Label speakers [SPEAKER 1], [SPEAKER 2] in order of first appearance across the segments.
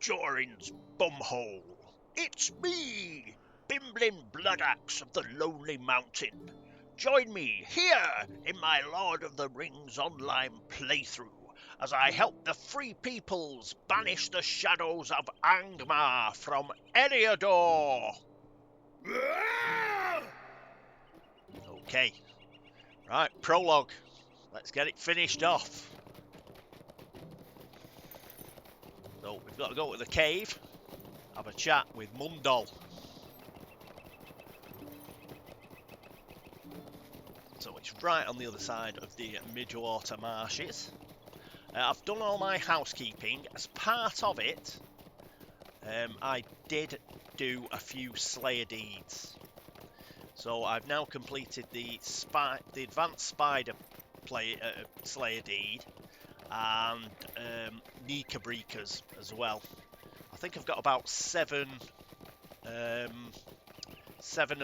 [SPEAKER 1] Jorin's bumhole. It's me, Bimblin Bloodaxe of the Lonely Mountain. Join me here in my Lord of the Rings online playthrough as I help the Free Peoples banish the shadows of Angmar from Eriador. Okay, right, prologue. Let's get it finished off. So we've got to go to the cave, have a chat with Mundol. So it's right on the other side of the Midwater Marshes. I've done all my housekeeping. As part of it, I did do a few Slayer deeds. So I've now completed the Advanced Spider Slayer deed and Nika-Breakers as well. I think I've got about seven of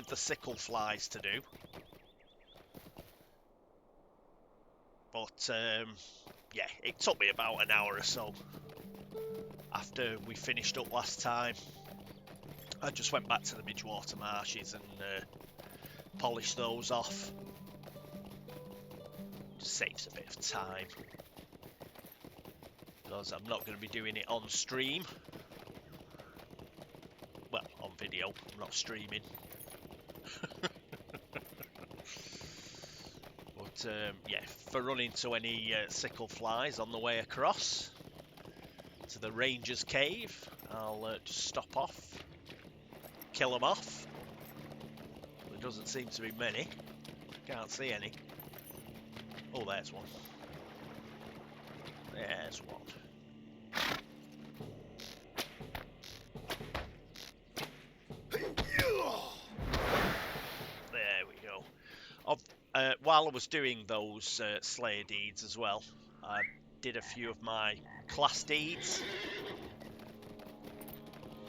[SPEAKER 1] the sickle flies to do. But yeah, it took me about an hour or so after we finished up last time. I just went back to the Midwater Marshes and polished those off. Just saves a bit of time, because I'm not going to be doing it on stream. Well, on video, I'm not streaming. But yeah, for running to any sickle flies on the way across to the Ranger's Cave, I'll just stop off, kill them off. There doesn't seem to be many. Can't see any. Oh, there's one. There's one. There we go. While I was doing those Slayer deeds as well, I did a few of my class deeds.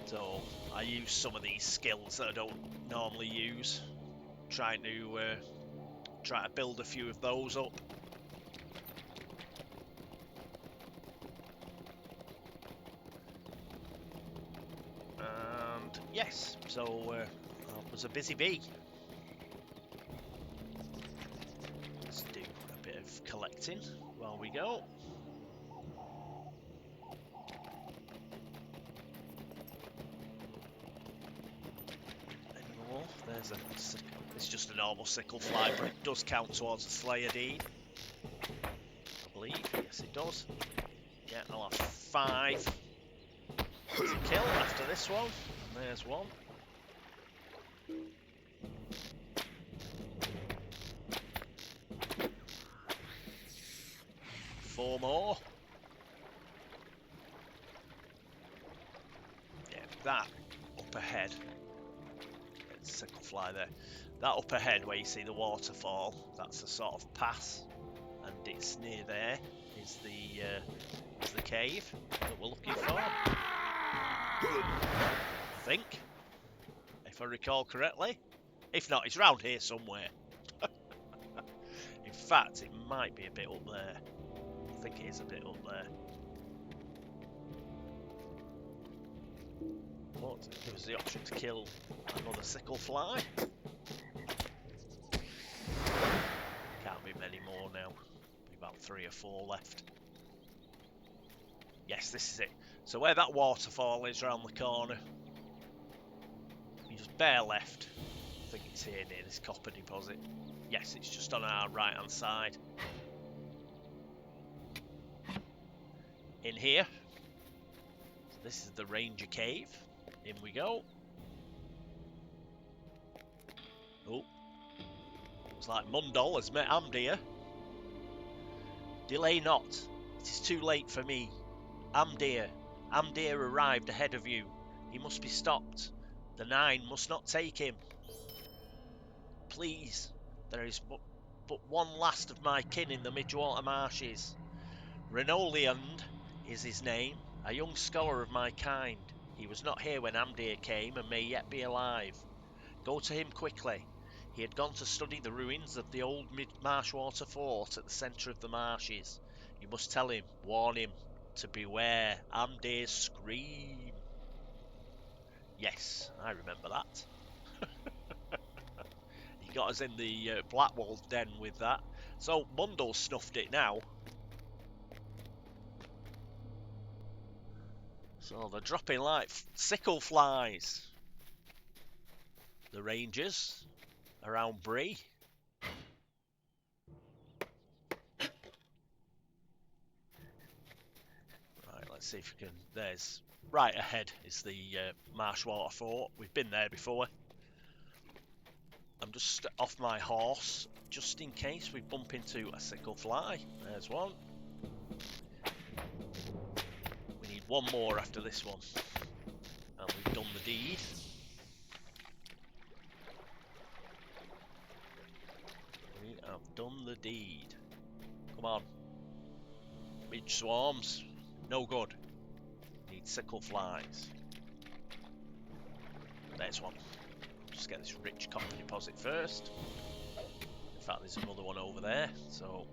[SPEAKER 1] So I use some of these skills that I don't normally use, trying to build a few of those up. And yes, so I was a busy bee. Let's do a bit of collecting while we go. Any more? There's a sickle. It's just a normal sickle fly, but it does count towards a Slayer deed, I believe. Yes, it does. Yeah, I'll have 5 to kill after this one. And there's one. Four more. Yeah, that up ahead. There's a sickle fly there. That up ahead where you see the waterfall, that's a sort of pass, and it's near there is the cave that we're looking for. I think, if I recall correctly. If not, it's round here somewhere. In fact, it might be a bit up there. I think it is a bit up there. But there was the option to kill another sickle fly. Can't be many more now. Be about 3 or 4 left. Yes, this is it. So where that waterfall is around the corner, you just bare left. I think it's here near this copper deposit. Yes, it's just on our right hand side. In here. So this is the Ranger Cave. In we go. Oh. Looks like Mundol has met Amdir. Delay not. It is too late for me. Amdir. Amdir arrived ahead of you. He must be stopped. The Nine must not take him. Please. There is but one last of my kin in the Midwater Marshes. Renoliand is his name, a young scholar of my kind. He was not here when Amdir came and may yet be alive. Go to him quickly. He had gone to study the ruins of the old Marshwater fort at the centre of the marshes. You must tell him, warn him. to beware Amdir's scream. Yes, I remember that. He got us in the Blackwall's den with that. So Mundle snuffed it now. So they're dropping like sickle flies. The Rangers around Bree. Right, let's see if we can. There's right ahead is the Marshwater Fort. We've been there before. I'm just off my horse just in case we bump into a sickle fly. There's one. We need one more after this one. And we've done the deed. We have done the deed. Come on. Midge swarms. No good. Need sickle flies. There's one. Just get this rich copper deposit first. In fact, there's another one over there. So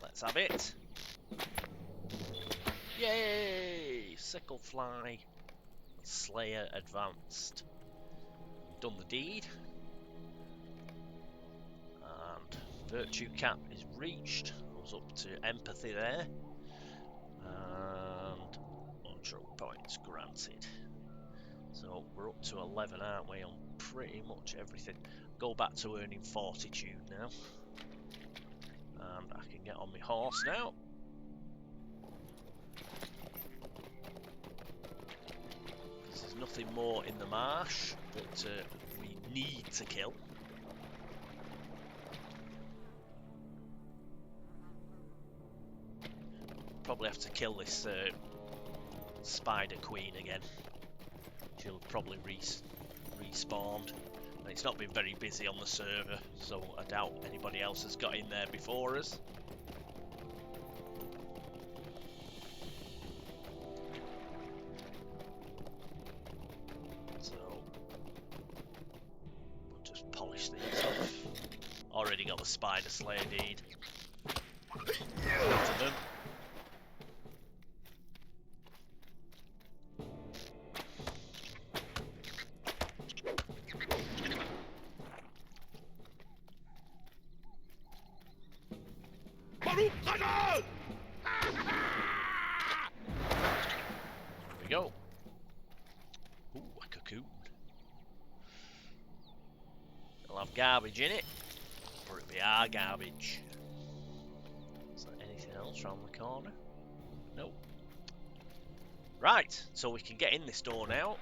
[SPEAKER 1] let's have it. Yay! Sickle fly. Slayer advanced. Done the deed. And virtue cap is reached. Goes up to empathy there. And ultra points granted. So we're up to 11, aren't we, on pretty much everything. Go back to earning fortitude now. And I can get on my horse now. There's nothing more in the marsh that we need to kill. Probably have to kill this spider queen again. She'll probably respawn. And it's not been very busy on the server, so I doubt anybody else has got in there before us. So we'll just polish these off. Already got the spider slayer deed. To them. There we go. Ooh, a cocoon. It'll have garbage in it, or it'll be our garbage. Is there anything else around the corner? Nope. Right, so we can get in this door now.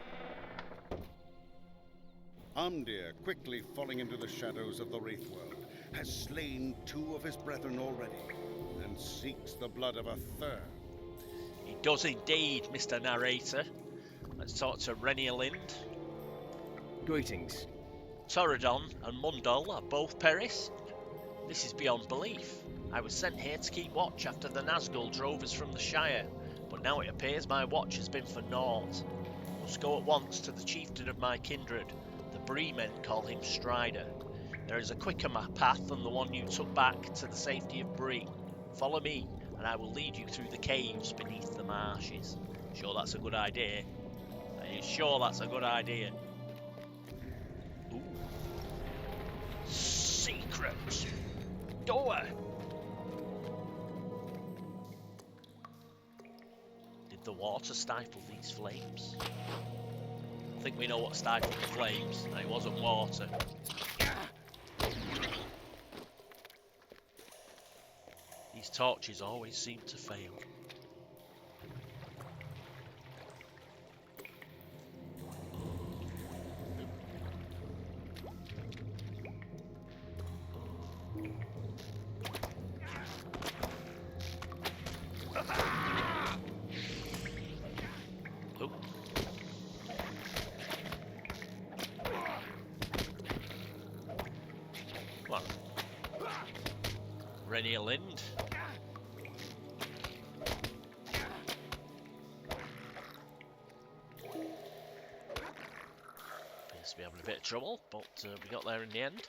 [SPEAKER 2] Amdir, quickly falling into the shadows of the Wraith World, has slain 2 of his brethren already, and seeks the blood of a third.
[SPEAKER 1] He does indeed, Mr. Narrator. Let's talk to Renier Lind.
[SPEAKER 3] Greetings.
[SPEAKER 1] Toradon and Mundul are both perished. This is beyond belief. I was sent here to keep watch after the Nazgul drove us from the Shire, but now it appears my watch has been for naught. Must go at once to the chieftain of my kindred. The Bree men call him Strider. There is a quicker path than the one you took back to the safety of Bree. Follow me, and I will lead you through the caves beneath the marshes. Sure that's a good idea? Are you sure that's a good idea? Ooh. Secret door. Did the water stifle these flames? I think we know what stifled the flames, and it wasn't water. These torches always seem to fail. Renier Lind. Appears to be having a bit of trouble, but we got there in the end.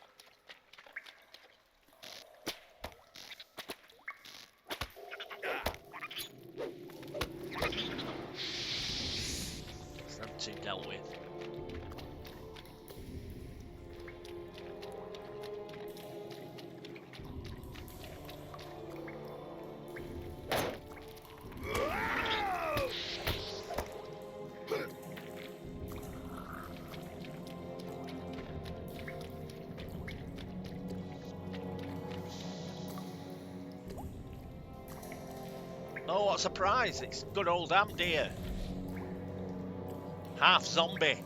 [SPEAKER 1] two dealt with. Oh, what a surprise! It's good old Amdir. Half zombie.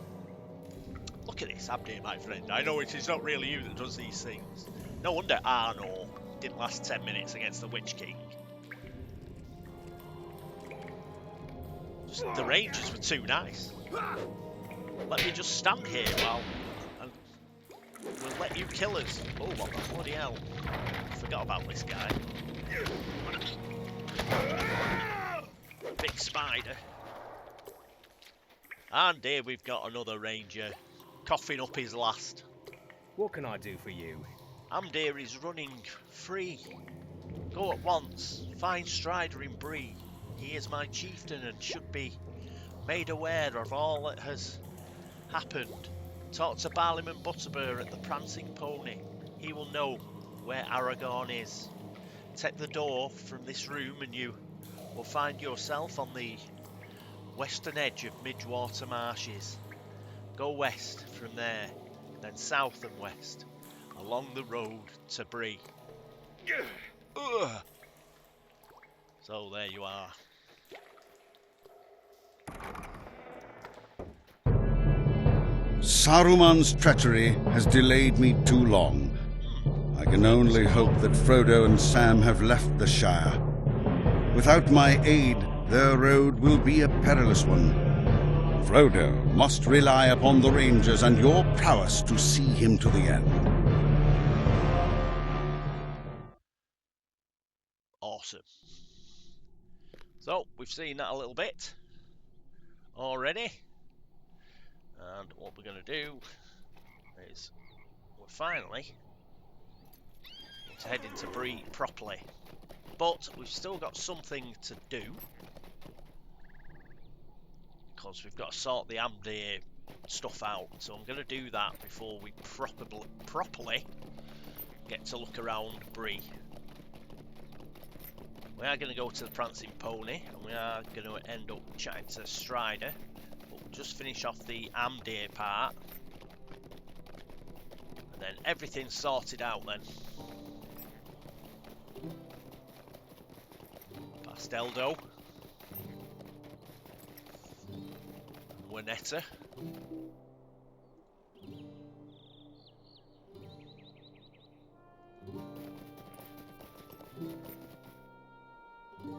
[SPEAKER 1] Look at this, Amdir, my friend. I know it is not really you that does these things. No wonder Arno didn't last 10 minutes against the Witch King. Just, the Rangers were too nice. Let me just stand here while... and we'll let you kill us. Oh, what the bloody hell. Forgot about this guy. Big spider. And here we've got another ranger coughing up his last.
[SPEAKER 3] What can I do for you?
[SPEAKER 1] Amdir is running free. Go at once. Find Strider in Bree. He is my chieftain and should be made aware of all that has happened. Talk to Barliman Butterbur at the Prancing Pony. He will know where Aragorn is. Take the door from this room and you will find yourself on the western edge of Midwater Marshes. Go west from there, then south and west, along the road to Bree. So there you are.
[SPEAKER 2] Saruman's treachery has delayed me too long. I can only hope that Frodo and Sam have left the Shire. Without my aid, their road will be a perilous one. Frodo must rely upon the Rangers and your prowess to see him to the end.
[SPEAKER 1] Awesome. So, we've seen that a little bit already. And what we're going to do is we're finally to head into Bree properly. But we've still got something to do. Because we've got to sort the Amdir stuff out. So I'm going to do that before we properly get to look around Bree. We are going to go to the Prancing Pony, and we are going to end up chatting to Strider. But we'll just finish off the Amdir part. And then everything's sorted out then. Past Eldo. Winetta.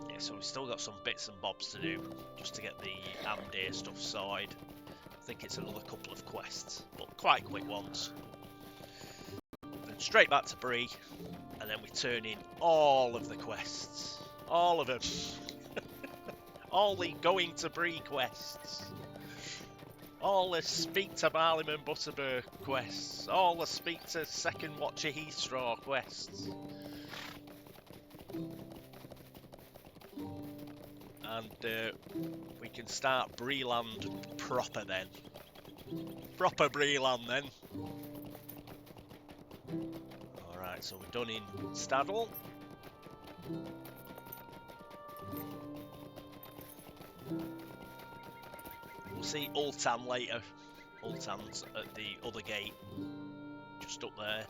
[SPEAKER 1] Yeah, so we've still got some bits and bobs to do just to get the Amdir stuff sorted. I think it's another couple of quests, but quite quick ones. Then straight back to Bree, and then we turn in all of the quests. All of them. All the going to Bree quests. All the speak to Barliman Butterbur quests. All the speak to Second Watcher Heathstraw quests. And we can start Breeland proper then. Proper Breeland then. Alright, so we're done in Staddle. We'll see Ultan later. Ultan's at the other gate. Just up there.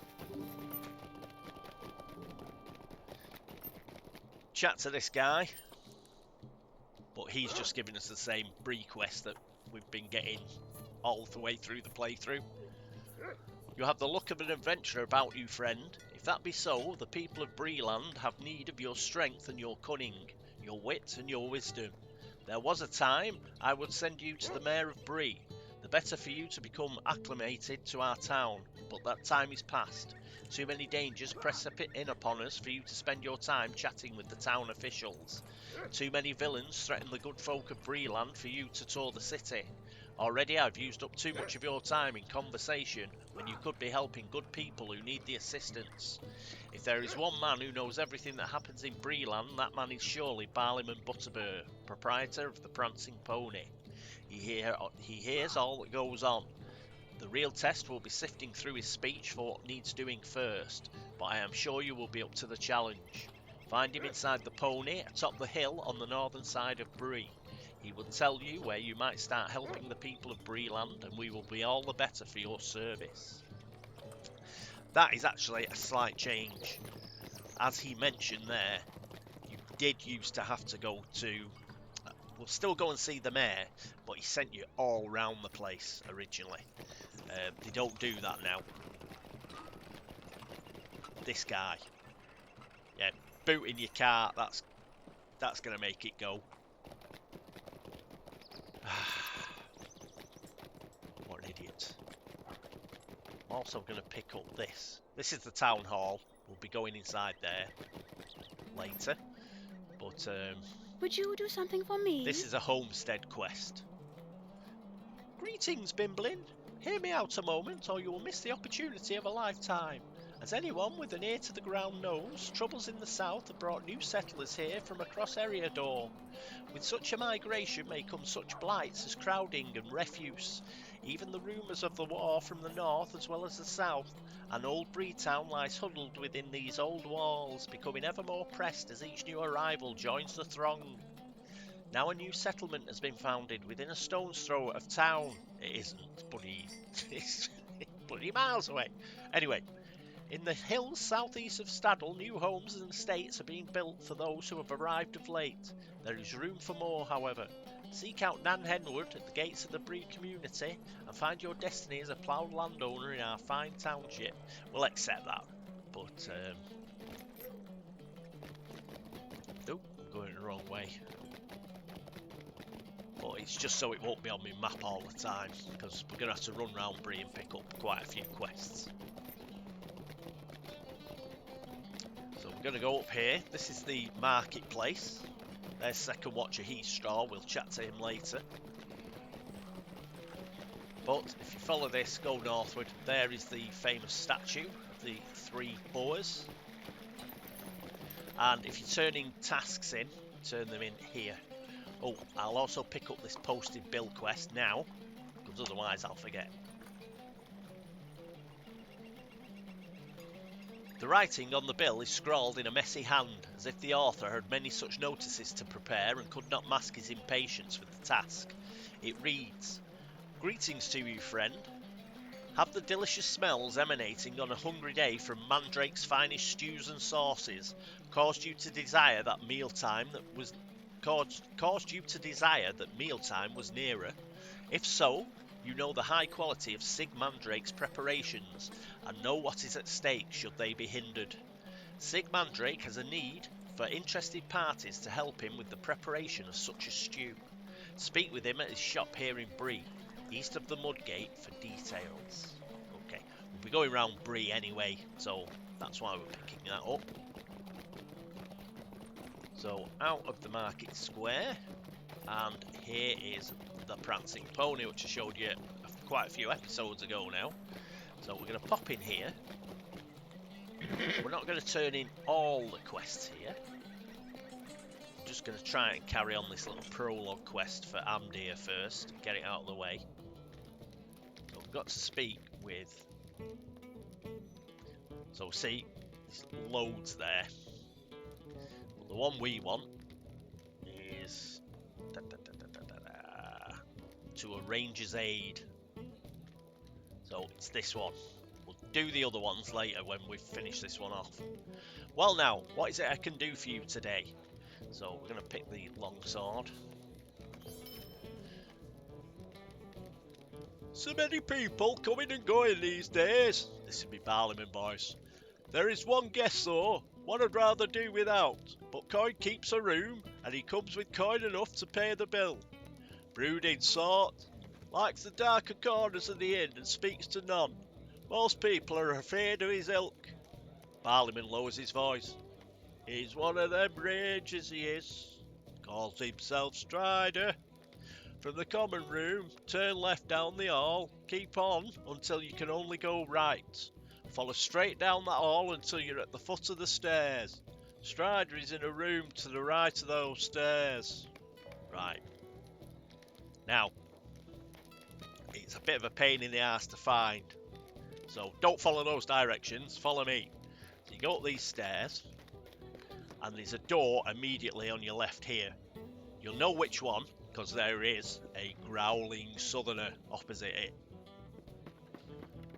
[SPEAKER 1] Chat to this guy. But he's just giving us the same Bree quest that we've been getting all the way through the playthrough. You have the look of an adventurer about you, friend. If that be so, the people of Breeland have need of your strength and your cunning, your wit and your wisdom. There was a time I would send you to the Mayor of Bree, the better for you to become acclimated to our town, but that time is past. Too many dangers press in upon us for you to spend your time chatting with the town officials. Too many villains threaten the good folk of Breeland for you to tour the city. Already I've used up too much of your time in conversation when you could be helping good people who need the assistance. If there is one man who knows everything that happens in Breeland, that man is surely Barliman Butterbur, proprietor of the Prancing Pony. He hears all that goes on. The real test will be sifting through his speech for what needs doing first, but I am sure you will be up to the challenge. Find him inside the pony atop the hill on the northern side of Bree. He will tell you where you might start helping the people of Breeland, and we will be all the better for your service. That is actually a slight change. As he mentioned there, you did used to have to go to... we'll still go and see the mayor, but he sent you all round the place originally. They don't do that now. This guy. Yeah, boot in your car, that's going to make it go. What an idiot. I'm also going to pick up this. This is the town hall. We'll be going inside there later. But,
[SPEAKER 4] would you do something for me?
[SPEAKER 1] this is a homestead quest. Greetings, Bimblin. Hear me out a moment, or you will miss the opportunity of a lifetime. As anyone with an ear to the ground knows, troubles in the south have brought new settlers here from across Eriador. With such a migration may come such blights as crowding and refuse. Even the rumours of the war from the north as well as the south. An old Bree town lies huddled within these old walls, becoming ever more pressed as each new arrival joins the throng. Now a new settlement has been founded within a stone's throw of town. It isn't, buddy. It's bloody miles away. Anyway, in the hills southeast of Staddle, new homes and estates are being built for those who have arrived of late. There is room for more, however. Seek out Nan Henwood at the gates of the Bree community and find your destiny as a ploughed landowner in our fine township. We'll accept that, but nope, I'm going the wrong way. But it's just so it won't be on my map all the time, because we're going to have to run round Bree and pick up quite a few quests. So we're going to go up here. This is the marketplace. There's Second Watcher Heathstraw. We'll chat to him later. But if you follow this, go northward. There is the famous statue of the three boas. And if you're turning tasks in, turn them in here. Oh, I'll also pick up this posted bill quest now, because otherwise I'll forget. The writing on the bill is scrawled in a messy hand, as if the author had many such notices to prepare and could not mask his impatience with the task. It reads, "Greetings to you, friend. Have the delicious smells emanating on a hungry day from Mandrake's finest stews and sauces caused you to desire that mealtime was nearer? If so, you know the high quality of Sig Mandrake's preparations and know what is at stake should they be hindered. Sig Mandrake has a need for interested parties to help him with the preparation of such a stew. Speak with him at his shop here in Bree, east of the Mudgate, for details." Okay, we'll be going round Bree anyway, so that's why we're picking that up. So out of the market square, and here is the prancing pony, which I showed you quite a few episodes ago now. So we're going to pop in here. We're not going to turn in all the quests here. I'm just going to try and carry on this little prologue quest for Amdir first, get it out of the way. So we've got to speak with... So see, there's loads there. The one we want is to a ranger's aid. So it's this one. We'll do the other ones later when we've finished this one off. Well now, what is it I can do for you today? So we're going to pick the longsword. So many people coming and going these days. This is me Barliman voice. There is one guest though, one I'd rather do without, but coin keeps a room, and he comes with coin enough to pay the bill. Brooding sort, likes the darker corners of the inn and speaks to none. Most people are afraid of his ilk. Barliman lowers his voice. He's one of them rangers, he is. Calls himself Strider. From the common room, turn left down the hall, keep on until you can only go right. Follow straight down that hall until you're at the foot of the stairs. Strider is in a room to the right of those stairs. Right. Now, it's a bit of a pain in the ass to find. So don't follow those directions, follow me. So you go up these stairs, and there's a door immediately on your left here. You'll know which one, because there is a growling southerner opposite it.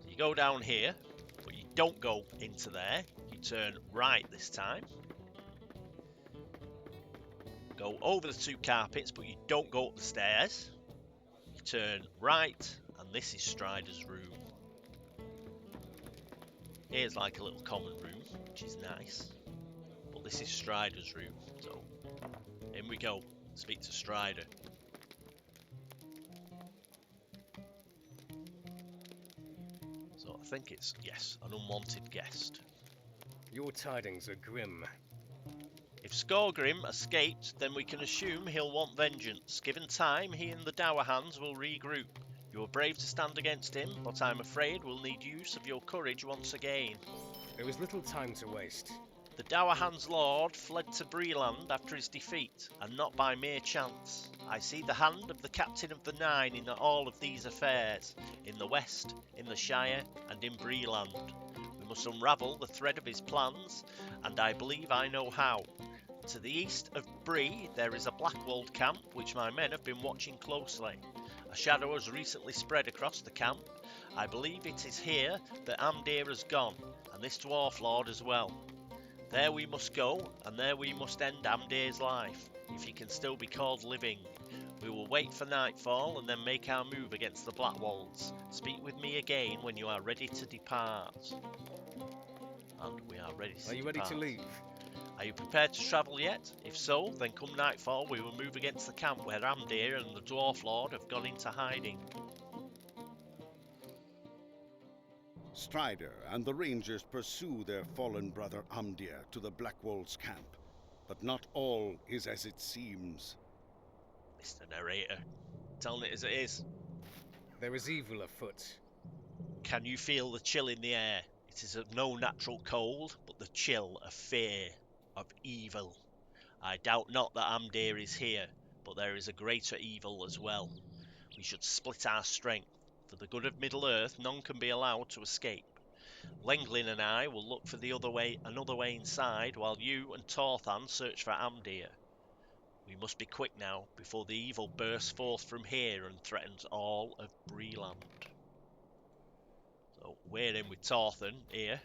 [SPEAKER 1] So you go down here, but you don't go into there. You turn right this time. Go over the 2 carpets, but you don't go up the stairs. You turn right, and this is Strider's room. Here's like a little common room, which is nice. But this is Strider's room, so in we go. Speak to Strider. So I think it's, yes, an unwanted guest.
[SPEAKER 3] Your tidings are grim.
[SPEAKER 1] If Skorgrim escaped, then we can assume he'll want vengeance. Given time, he and the Dour Hands will regroup. You are brave to stand against him, but I'm afraid we'll need use of your courage once again.
[SPEAKER 3] There is little time to waste.
[SPEAKER 1] The Dour Hands Lord fled to Breeland after his defeat, and not by mere chance. I see the hand of the Captain of the Nine in all of these affairs, in the West, in the Shire, and in Breeland. We must unravel the thread of his plans, and I believe I know how. To the east of Bree, there is a Blackwalled camp, which my men have been watching closely. A shadow has recently spread across the camp. I believe it is here that Amdir has gone, and this Dwarf Lord as well. There we must go, and there we must end Amdir's life, if he can still be called living. We will wait for nightfall, and then make our move against the Blackwalls. Speak with me again when you are ready to depart. And we are ready to depart.
[SPEAKER 3] Are you ready to leave?
[SPEAKER 1] Are you prepared to travel yet? If so, then come nightfall we will move against the camp where Amdir and the Dwarf Lord have gone into hiding.
[SPEAKER 2] Strider and the Rangers pursue their fallen brother Amdir to the Blackwall's camp. But not all is as it seems.
[SPEAKER 1] Mr. Narrator, telling it as it is.
[SPEAKER 3] There is evil afoot.
[SPEAKER 1] Can you feel the chill in the air? It is of no natural cold, but the chill of fear, of evil. I doubt not that Amdir is here, but there is a greater evil as well. We should split our strength. For the good of Middle-earth, none can be allowed to escape. Lenglin and I will look for another way inside, while you and Torthan search for Amdir. We must be quick now, before the evil bursts forth from here and threatens all of Breeland. So we're in with Torthan here.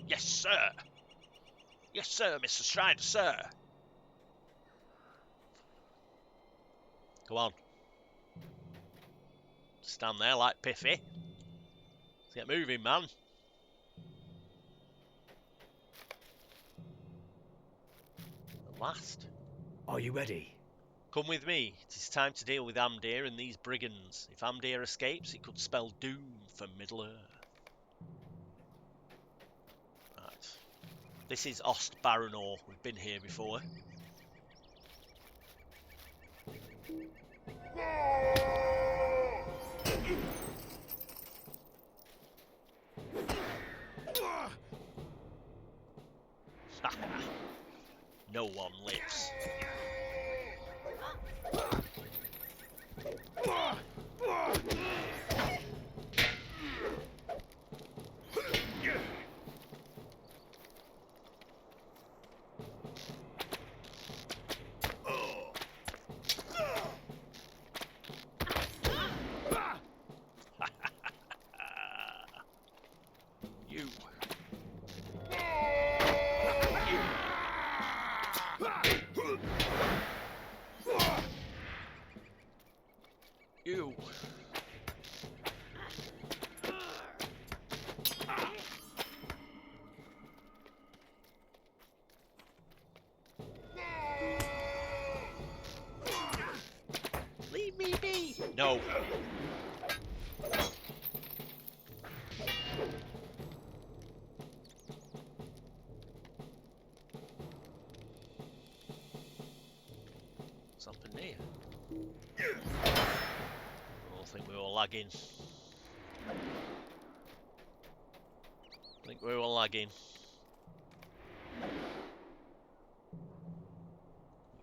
[SPEAKER 1] Yes, sir. Yes, sir, Mr. Strider, sir. Go on. Stand there like Piffy. Let's get moving, man. At last.
[SPEAKER 3] Are you ready?
[SPEAKER 1] Come with me. It is time to deal with Amdir and these brigands. If Amdir escapes, it could spell doom for Middle-earth. Right. This is Ost Baranor. We've been here before. No one lives. You. You. Leave me be. No. Something here. I think we were lagging. I think we were lagging.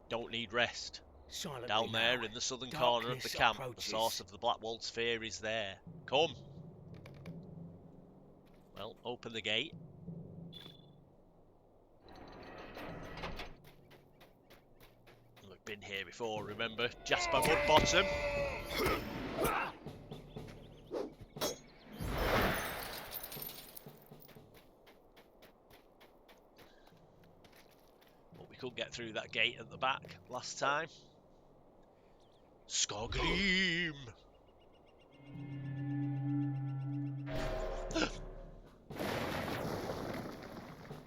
[SPEAKER 1] Don't need rest.
[SPEAKER 3] Silently
[SPEAKER 1] Down there
[SPEAKER 3] now.
[SPEAKER 1] in the southern corner of the
[SPEAKER 3] Darkness
[SPEAKER 1] camp, the
[SPEAKER 3] approaches.
[SPEAKER 1] source of the Blackwold sphere is there. Come. Well, open the gate. We've been here before, remember? Jasper Mudbottom. But we couldn't get through that gate at the back last time. Skogrim!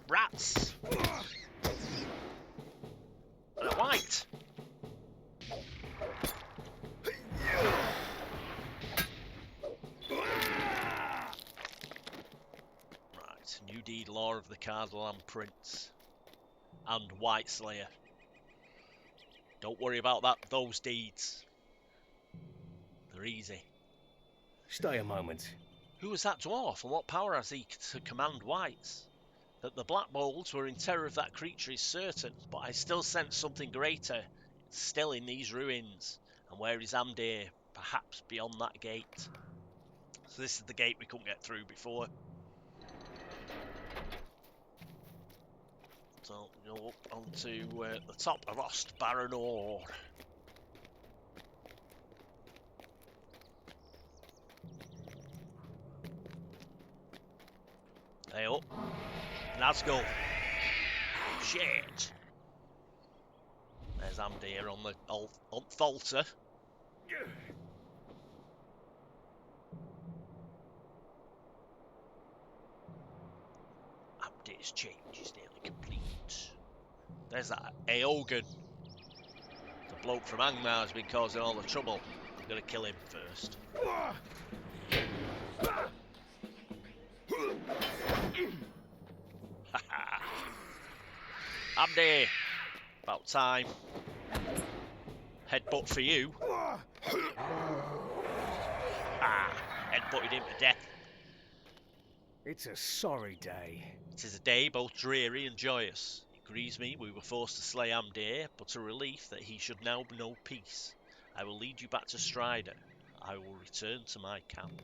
[SPEAKER 1] Rats! And a white! Right, new deed law of the Cardinal Prince. And White Slayer. Don't worry about those deeds. They're easy.
[SPEAKER 3] Stay a moment.
[SPEAKER 1] Who was that dwarf, and what power has he to command whites? That the Black Bolds were in terror of that creature is certain, but I still sense something greater still in these ruins. And where is Amdir? Perhaps beyond that gate. So this is the gate we couldn't get through before. So we'll go up onto the top of Ostbaranor. Hey up. Nazgul. Shit. There's Amdir on the Thalter. Amdir's change is nearly complete. There's that Aogan. The bloke from Angmar has been causing all the trouble. I'm gonna kill him first. Amdir! About time. Headbutt for you. Headbutted him to death.
[SPEAKER 3] It's a sorry day.
[SPEAKER 1] It is a day both dreary and joyous. It grieves me we were forced to slay Amdir, but a relief that he should now know peace. I will lead you back to Strider. I will return to my camp.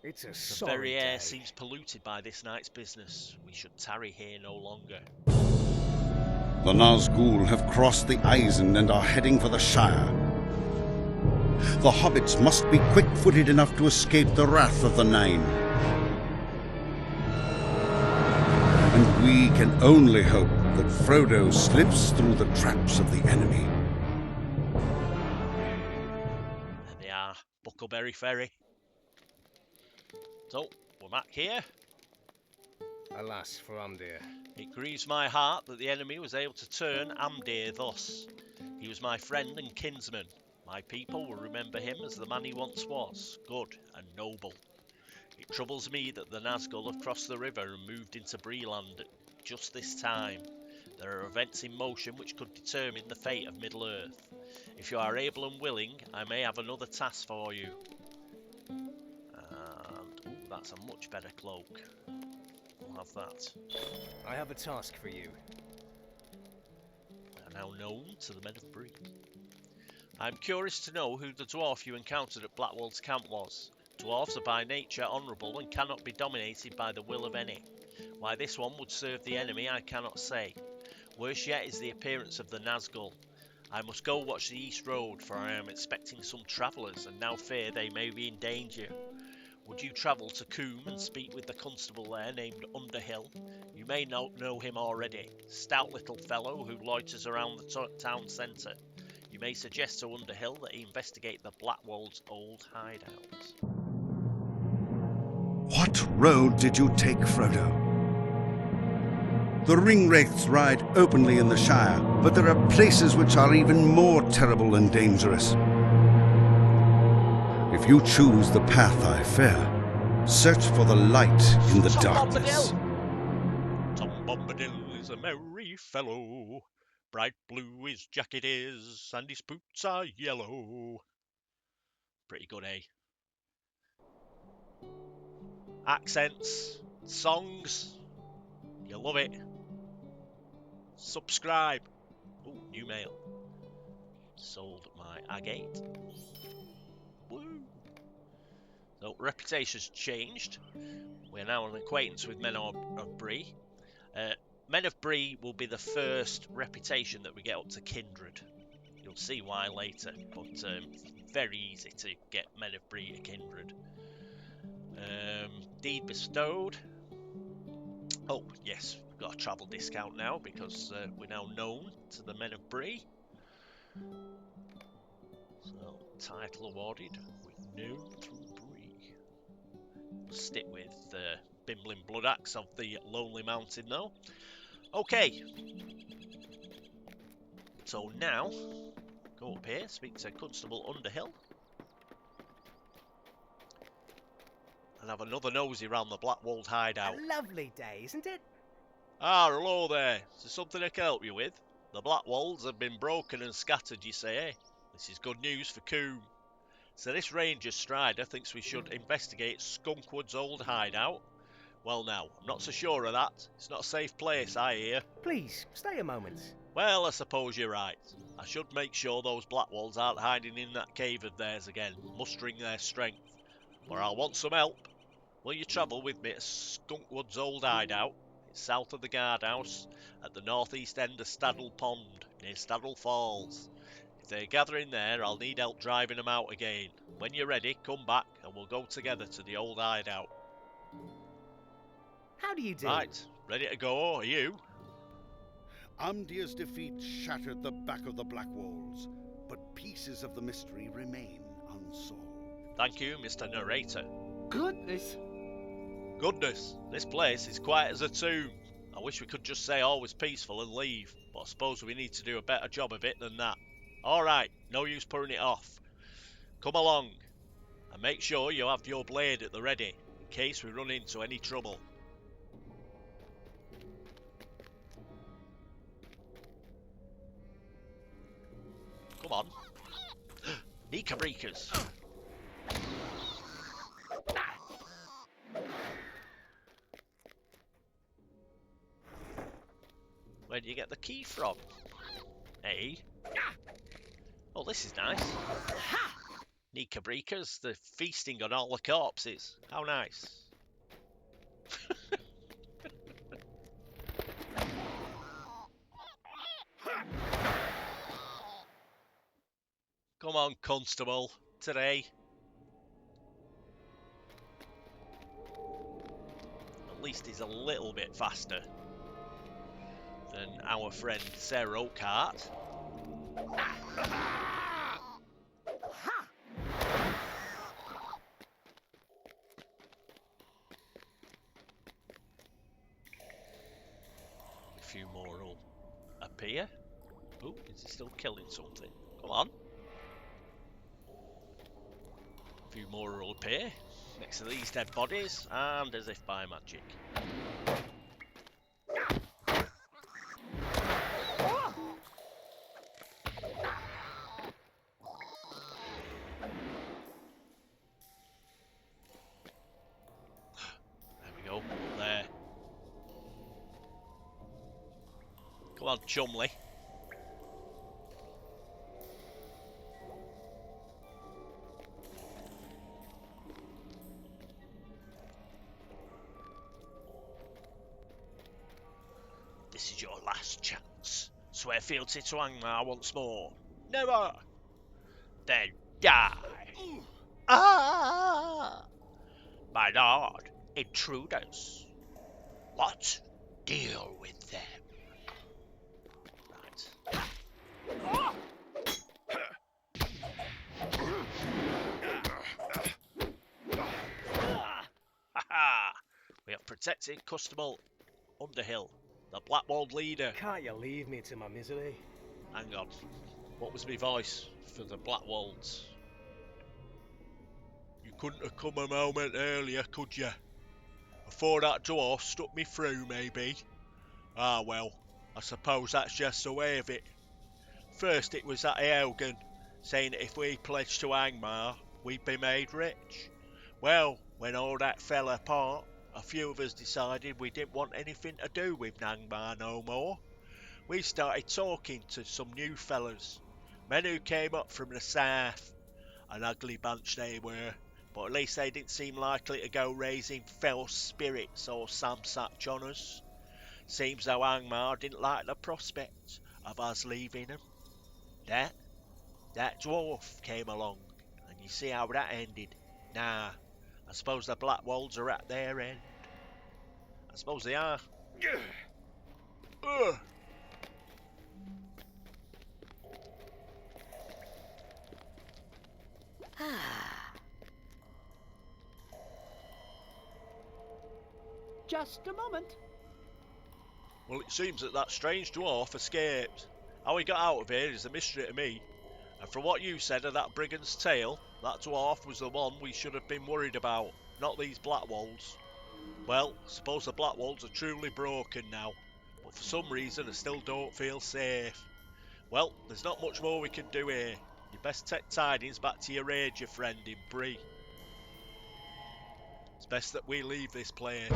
[SPEAKER 3] It's a
[SPEAKER 1] The
[SPEAKER 3] sorry
[SPEAKER 1] very air
[SPEAKER 3] day.
[SPEAKER 1] seems polluted by this night's business. We should tarry here no longer.
[SPEAKER 2] The Nazgul have crossed the Eisen and are heading for the Shire. The hobbits must be quick-footed enough to escape the wrath of the Nine. And we can only hope that Frodo slips through the traps of the enemy.
[SPEAKER 1] There they are, Buckleberry Ferry. So, we're back here.
[SPEAKER 3] Alas for Amdir.
[SPEAKER 1] It grieves my heart that the enemy was able to turn Amdir thus. He was my friend and kinsman. My people will remember him as the man he once was, good and noble. It troubles me that the Nazgul have crossed the river and moved into Bree land at just this time. There are events in motion which could determine the fate of Middle-earth. If you are able and willing, I may have another task for you. And, ooh, that's a much better cloak. We'll have that.
[SPEAKER 3] I have a task for you.
[SPEAKER 1] Are now known to the men of Bree. I'm curious to know who the dwarf you encountered at Blackwell's camp was. Dwarves are by nature honourable and cannot be dominated by the will of any. Why this one would serve the enemy I cannot say. Worse yet is the appearance of the Nazgul. I must go watch the east road, for I am expecting some travellers and now fear they may be in danger. Would you travel to Coombe and speak with the constable there named Underhill? You may not know him already. Stout little fellow who loiters around the town centre. You may suggest to Underhill that he investigate the Blackwolds' old hideout.
[SPEAKER 2] What road did you take, Frodo? The ringwraiths ride openly in the Shire, but there are places which are even more terrible and dangerous. If you choose the path I fear, search for the light in the darkness.
[SPEAKER 1] Tom Bombadil is a merry fellow. Bright blue his jacket is, and his boots are yellow. Pretty good, eh? accents, songs. You love it. Subscribe. Ooh, new mail. Sold my agate. Woo! So, reputation's changed. We're now an acquaintance with Men of Bree. Men of Bree will be the first reputation that we get up to Kindred. You'll see why later, but very easy to get Men of Bree to Kindred. Deed bestowed. Oh, yes, we've got a travel discount now because we're now known to the Men of Bree. So, title awarded. We're known through Bree. Stick with Bimblin Blood Axe of the Lonely Mountain though. Okay. So now, go up here, speak to Constable Underhill. And have another nosy round the Blackwalled hideout.
[SPEAKER 3] A lovely day, isn't it?
[SPEAKER 1] Ah, hello there. Is there something I can help you with? The Blackwalls have been broken and scattered, you say. This is good news for Coombe. So this Ranger Strider thinks we should investigate Skunkwood's old hideout. Well now, I'm not so sure of that. It's not a safe place, I hear.
[SPEAKER 3] Please, stay a moment.
[SPEAKER 1] Well, I suppose you're right. I should make sure those Blackwalls aren't hiding in that cave of theirs again, mustering their strength. Or I'll want some help. Will you travel with me to Skunkwood's old hideout? It's south of the guardhouse, at the northeast end of Staddle Pond, near Staddle Falls. If they're gathering there, I'll need help driving them out again. When you're ready, come back and we'll go together to the old hideout.
[SPEAKER 3] How do you do?
[SPEAKER 1] Right, ready to go, are you?
[SPEAKER 2] Amdir's defeat shattered the back of the Blackwalls, but pieces of the mystery remain unsolved.
[SPEAKER 1] Thank you, Mr. Narrator.
[SPEAKER 3] Goodness.
[SPEAKER 1] Goodness, this place is quiet as a tomb. I wish we could just say all was peaceful and leave, but I suppose we need to do a better job of it than that. Alright, no use putting it off. Come along, and make sure you have your blade at the ready, in case we run into any trouble. Come on. Nika-breakers. Where do you get the key from? Hey? Oh, this is nice. Nika-breakers, they're feasting on all the corpses. How nice. Come on, Constable. Today. At least he's a little bit faster than our friend Sarah Oakhart. A few more will appear. Oh, is he still killing something? Come on. A few more will appear next to these dead bodies, and as if by magic. There we go, there. Come on, Chumley. This is your last chance. Swear fealty to Angmar once more. Never! Then die! Ah! My lord, intruders. What? Deal with them. Right. Ha-ha! We have protected Constable Underhill, the Blackwalled leader.
[SPEAKER 3] Can't you leave me to my misery?
[SPEAKER 1] Hang on. What was my voice for the Blackwalds? You couldn't have come a moment earlier, could you? Before that dwarf stuck me through, maybe? Ah, well, I suppose that's just the way of it. First it was that Eogan, saying that if we pledged to Angmar, we'd be made rich. Well, when all that fell apart, a few of us decided we didn't want anything to do with Nangmar no more. We started talking to some new fellas, men who came up from the south. An ugly bunch they were, but at least they didn't seem likely to go raising fell spirits or samsatch on us. Seems though Angmar didn't like the prospect of us leaving him. That dwarf came along, and you see how that ended. Nah, I suppose the Blackwolds are at their end. I suppose they are. Ugh.
[SPEAKER 3] Just a moment.
[SPEAKER 1] Well, it seems that strange dwarf escaped. How he got out of here is a mystery to me. And from what you said of that brigand's tale, that dwarf was the one we should have been worried about, not these Blackwolds. Well, I suppose the Blackwolds are truly broken now, but for some reason I still don't feel safe. Well, there's not much more we can do here. You best take tidings back to your ranger friend in Bree. It's best that we leave this place.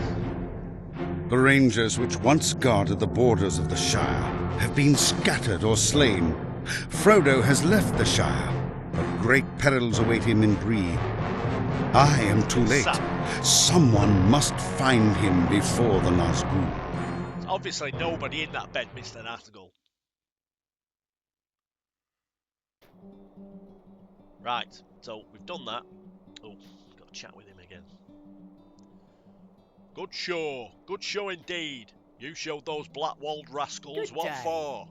[SPEAKER 2] The rangers which once guarded the borders of the Shire have been scattered or slain. Frodo has left the Shire, but great perils await him in Bree. I am too late. Someone must find him before the Nazgûl.
[SPEAKER 1] There's obviously nobody in that bed, Mr. Nazgûl. Right, so we've done that. Oh, got to chat with him again. Good show indeed. You showed those Blackwalled rascals
[SPEAKER 3] Good
[SPEAKER 1] what
[SPEAKER 3] day.
[SPEAKER 1] for.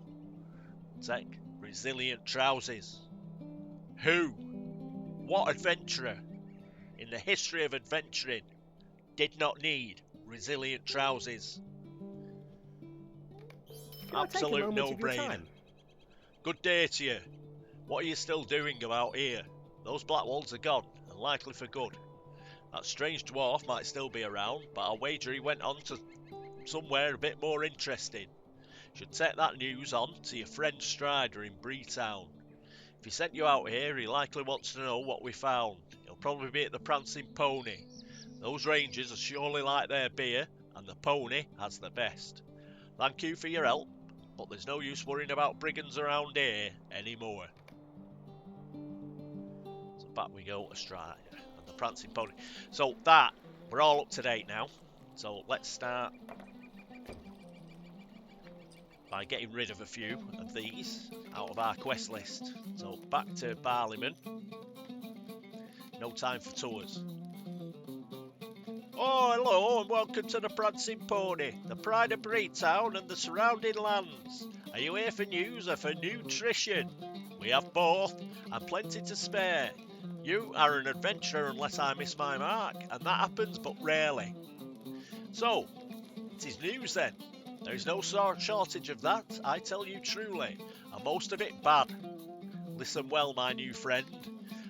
[SPEAKER 1] Take resilient trousers. Who? What adventurer in the history of adventuring did not need resilient trousers?
[SPEAKER 3] Can I take a
[SPEAKER 1] Absolute
[SPEAKER 3] moment of your
[SPEAKER 1] no-brainer.
[SPEAKER 3] time?
[SPEAKER 1] Good day to you. What are you still doing about here? Those Blackwolds are gone, and likely for good. That strange dwarf might still be around, but I'll wager he went on to somewhere a bit more interesting. Should take that news on to your friend Strider in Bree Town. If he sent you out here, he likely wants to know what we found. He'll probably be at the Prancing Pony. Those rangers are surely like their beer, and the pony has the best. Thank you for your help, but there's no use worrying about brigands around here anymore. So back we go to Strider and the Prancing Pony. So that, we're all up to date now. So let's start by getting rid of a few of these out of our quest list. So back to Barleyman. No time for tours. Oh, hello and welcome to the Prancing Pony, the pride of Bree Town and the surrounding lands. Are you here for news or for nutrition? We have both and plenty to spare. You are an adventurer unless I miss my mark, and that happens but rarely. So, it is news then. There is no shortage of that, I tell you truly, and most of it bad. Listen well, my new friend,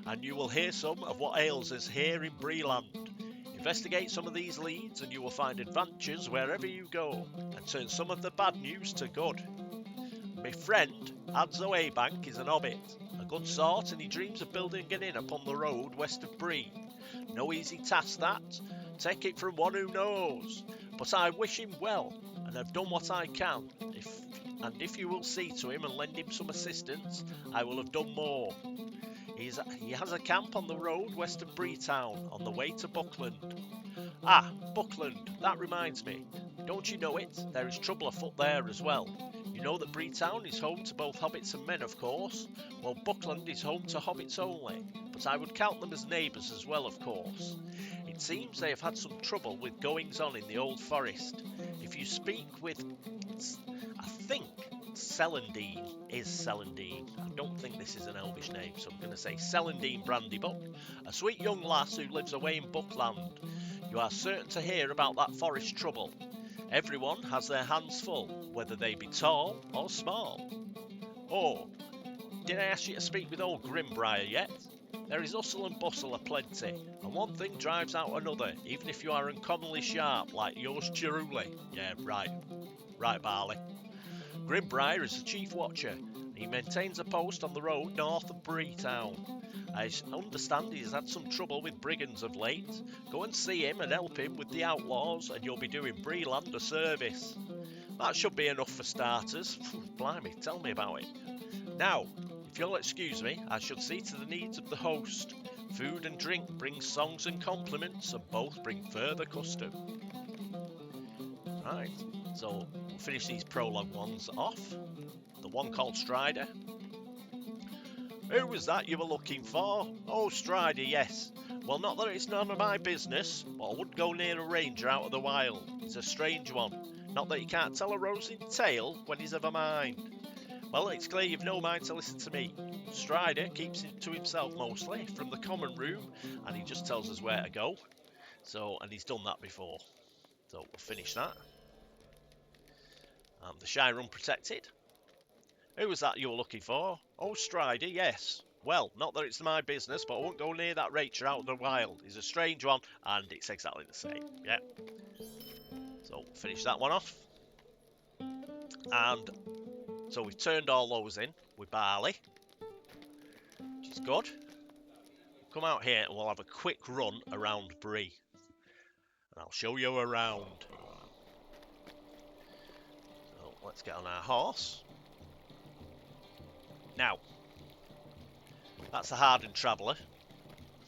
[SPEAKER 1] and you will hear some of what ails us here in Breeland. Investigate some of these leads and you will find adventures wherever you go, and turn some of the bad news to good. My friend, Ultan Foebane, is an hobbit, a good sort, and he dreams of building an inn upon the road west of Bree. No easy task that, take it from one who knows, but I wish him well, and have done what I can. If you will see to him and lend him some assistance, I will have done more. He has a camp on the road west of Bree Town, on the way to Buckland. Ah, Buckland, that reminds me. Don't you know it? There is trouble afoot there as well. You know that Bree Town is home to both hobbits and men, of course. Well, Buckland is home to hobbits only, but I would count them as neighbours as well, of course. It seems they have had some trouble with goings-on in the old forest. If you speak with, I think, Celandine is Celandine. I don't think this is an elvish name, so I'm going to say Celandine Brandybuck, a sweet young lass who lives away in Buckland. You are certain to hear about that forest trouble. Everyone has their hands full, whether they be tall or small. Oh, did I ask you to speak with old Grimbriar yet? There is hustle and bustle aplenty, and one thing drives out another, even if you are uncommonly sharp like yours truly. Yeah, right, Barley. Grimbriar is the chief watcher, He maintains a post on the road north of Bree town. I understand he has had some trouble with brigands of late. Go and see him and help him with the outlaws, and you'll be doing Breeland a service. That should be enough for starters. Blimey, tell me about it. Now, if you'll excuse me, I should see to the needs of the host. Food and drink bring songs and compliments, and both bring further custom. Right, so we'll finish these prologue ones off. The one called Strider. Who was that you were looking for? Oh, Strider, yes. Well, not that it's none of my business, but I wouldn't go near a ranger out of the wild. He's a strange one. Not that he can't tell a rosy tale when he's of a mind. Well, it's clear you've no mind to listen to me. Strider keeps it to himself mostly, from the common room, and he just tells us where to go. So, and he's done that before. So, we'll finish that. The Shire Unprotected. Who was that you were looking for? Oh, Strider, yes. Well, not that it's my business, but I won't go near that ranger out of the wild. He's a strange one, and it's exactly the same. Yeah. So, finish that one off. And so we've turned all those in with barley, which is good. Come out here and we'll have a quick run around Bree. And I'll show you around. So let's get on our horse. Now, that's a hardened traveller.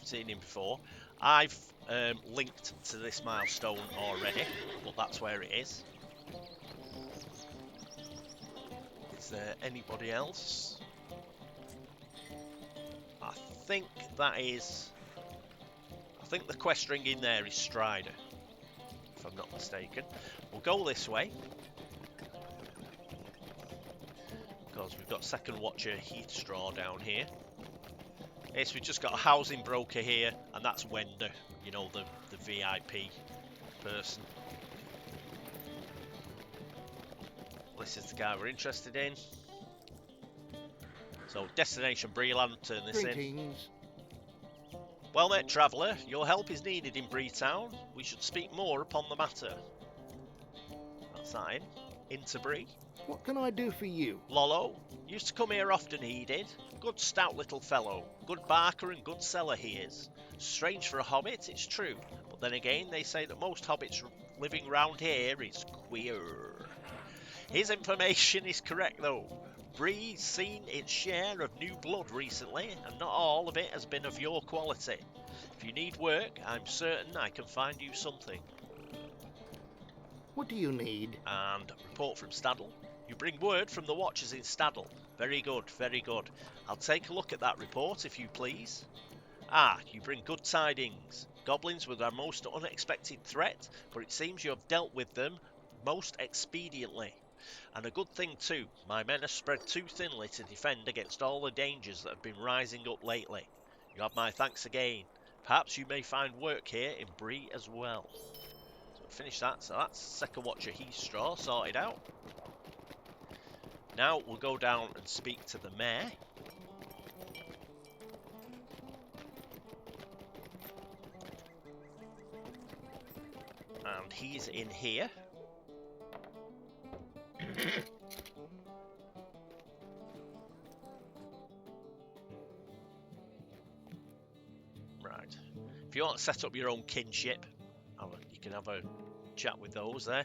[SPEAKER 1] I've seen him before. I've linked to this milestone already, but that's where it is. Is there anybody else? I think the quest ring in there is Strider, if I'm not mistaken. We'll go this way, because we've got second watcher Heathstraw down here. Yes, we've just got a housing broker here, and that's Wender, you know, the VIP person. This is the guy we're interested in. So, destination Breeland, turn this in. Well met, traveller. Your help is needed in Bree Town. We should speak more upon the matter. That's that in. Into Bree.
[SPEAKER 5] What can I do for you?
[SPEAKER 1] Lollo. Used to come here often, he did. Good stout little fellow. Good barker and good seller he is. Strange for a hobbit, it's true. But then again, they say that most hobbits living round here is queer. His information is correct, though. Bree's seen its share of new blood recently, and not all of it has been of your quality. If you need work, I'm certain I can find you something.
[SPEAKER 5] What do you need?
[SPEAKER 1] And report from Staddle. You bring word from the watchers in Staddle. Very good, very good. I'll take a look at that report, if you please. Ah, you bring good tidings. Goblins were our most unexpected threat, but it seems you have dealt with them most expediently. And a good thing too, my men are spread too thinly to defend against all the dangers that have been rising up lately. You have my thanks again. Perhaps you may find work here in Bree as well. So finish that. So that's second watcher Heathstraw sorted out. Now we'll go down and speak to the mayor. And he's in here. Right. If you want to set up your own kinship, you can have a chat with those there.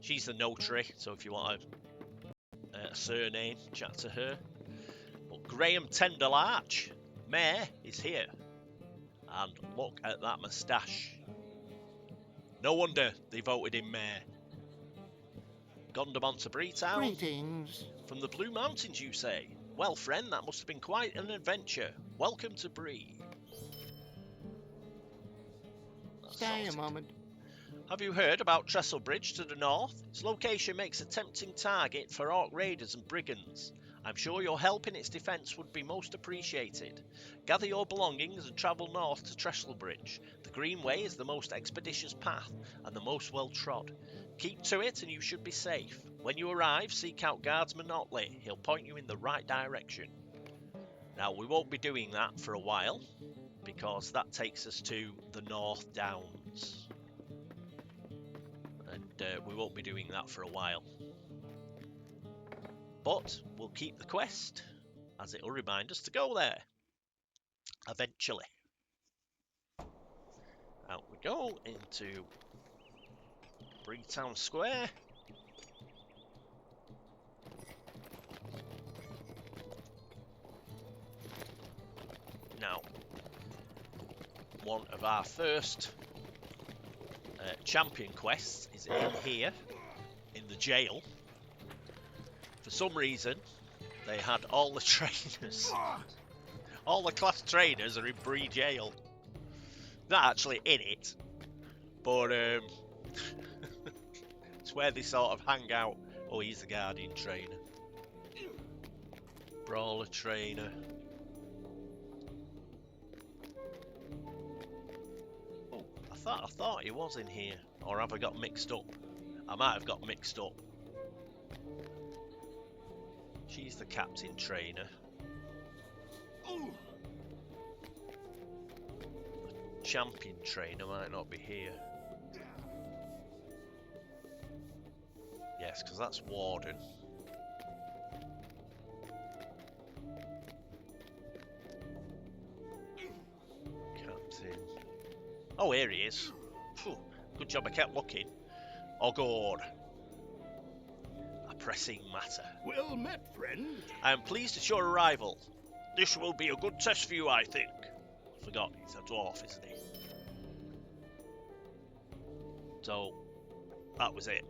[SPEAKER 1] She's the notary, so if you want a surname, chat to her. But Graham Tenderlarch, Mayor, is here. And look at that moustache. No wonder they voted him Mayor. Gondamon to Bree Town.
[SPEAKER 5] Greetings.
[SPEAKER 1] From the Blue Mountains, you say? Well, friend, that must have been quite an adventure. Welcome to Bree.
[SPEAKER 5] Stay a moment.
[SPEAKER 1] Have you heard about Trestlebridge to the north? Its location makes a tempting target for orc raiders and brigands. I'm sure your help in its defence would be most appreciated. Gather your belongings and travel north to Trestlebridge. The Greenway is the most expeditious path and the most well trod. Keep to it and you should be safe. When you arrive, seek out Guardsman Otley. He'll point you in the right direction. Now, we won't be doing that for a while, because that takes us to the North Downs. And we won't be doing that for a while. But we'll keep the quest, as it will remind us to go there. Eventually. Out we go into Bree Town Square. Now, one of our first champion quests is in here, in the jail. For some reason, they had all the trainers, all the class trainers are in Bree jail. Not actually in it, but it's where they sort of hang out. Oh, he's the Guardian trainer. Brawler trainer. I thought he was in here, or have I got mixed up? I might have got mixed up. She's the captain trainer. The champion trainer might not be here. Yes, because that's Warden. Captain. Oh, here he is. Phew, good job I kept looking. Oh, God. A pressing matter.
[SPEAKER 5] Well met, friend.
[SPEAKER 1] I am pleased at your arrival. This will be a good test for you, I think. I forgot, he's a dwarf, isn't he? So, that was it.